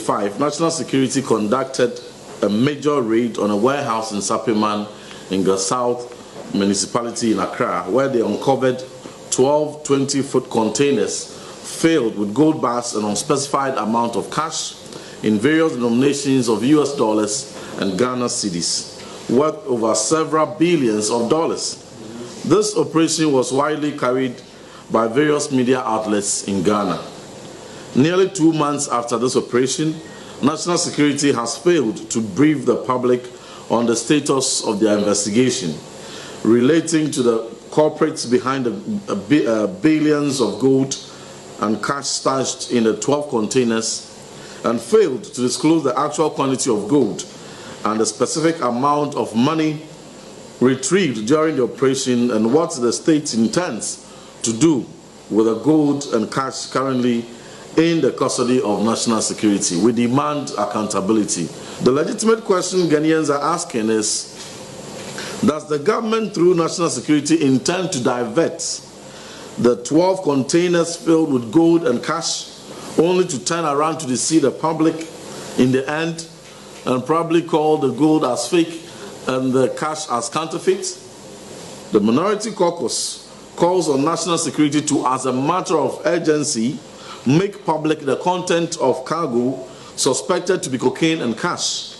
2025, National Security conducted a major raid on a warehouse in Sapiman in the South Municipality in Accra, where they uncovered 12 20-foot containers filled with gold bars and unspecified amount of cash in various denominations of US dollars and Ghana cedis, worth over several billions of dollars. This operation was widely carried by various media outlets in Ghana. Nearly 2 months after this operation, National Security has failed to brief the public on the status of their investigation relating to the corporates behind the billions of gold and cash stashed in the 12 containers, and failed to disclose the actual quantity of gold and the specific amount of money retrieved during the operation and what the state intends to do with the gold and cash currently in the custody of National Security. We demand accountability. The legitimate question Ghanaians are asking is, does the government through National Security intend to divert the 12 containers filled with gold and cash only to turn around to deceive the public in the end and probably call the gold as fake and the cash as counterfeit? The Minority Caucus calls on National Security to, as a matter of urgency, make public the content of cargo suspected to be cocaine and cash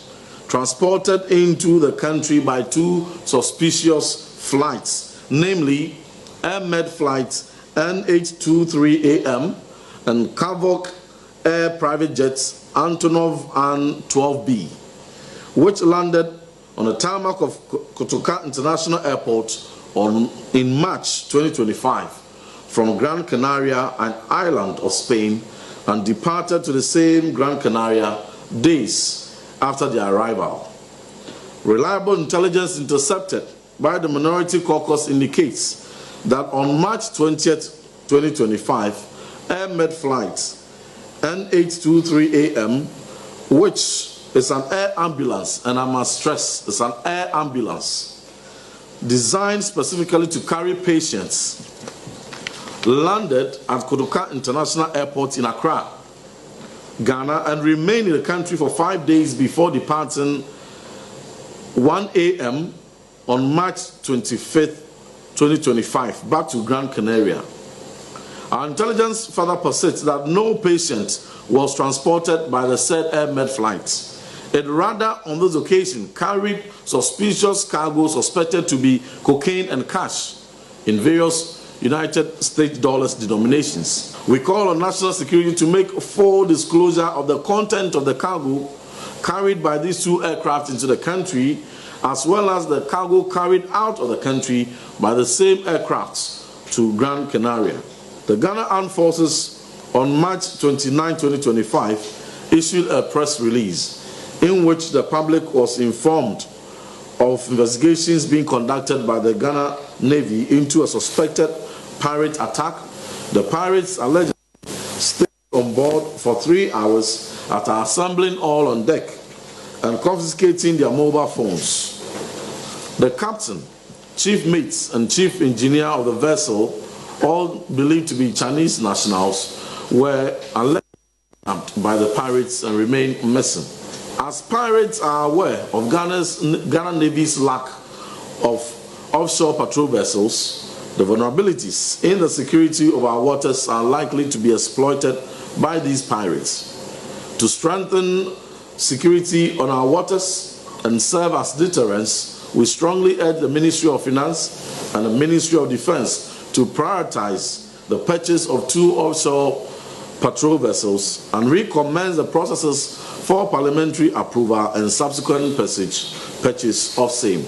transported into the country by 2 suspicious flights, namely Med Flight NH23AM and Kavok Air private jets Antonov An-12B, which landed on the tarmac of Kotoka International Airport in March 2025 from Gran Canaria, an island of Spain, and departed to the same Gran Canaria days after their arrival. Reliable intelligence intercepted by the Minority Caucus indicates that on March 20th, 2025, Med Flight NH23AM, which is an air ambulance, and I must stress, it's an air ambulance designed specifically to carry patients, landed at Kotoka International Airport in Accra, Ghana, and remained in the country for 5 days before departing 1 a.m. on March 25th, 2025, back to Gran Canaria. Our intelligence further persists that no patient was transported by the said Med Flight. It rather, on this occasion, carried suspicious cargo suspected to be cocaine and cash in various United States dollars denominations. We call on National Security to make full disclosure of the content of the cargo carried by these 2 aircraft into the country, as well as the cargo carried out of the country by the same aircrafts to Gran Canaria. The Ghana Armed Forces on March 29, 2025 issued a press release in which the public was informed of investigations being conducted by the Ghana Navy into a suspected pirate attack. The pirates allegedly stayed on board for 3 hours after assembling all on deck and confiscating their mobile phones. The captain, chief mates, and chief engineer of the vessel, all believed to be Chinese nationals, were allegedly kidnapped by the pirates and remain missing. As pirates are aware of Ghana Navy's lack of offshore patrol vessels, the vulnerabilities in the security of our waters are likely to be exploited by these pirates. To strengthen security on our waters and serve as deterrence, we strongly urge the Ministry of Finance and the Ministry of Defense to prioritize the purchase of 2 offshore patrol vessels and recommence the processes for parliamentary approval and subsequent purchase of same.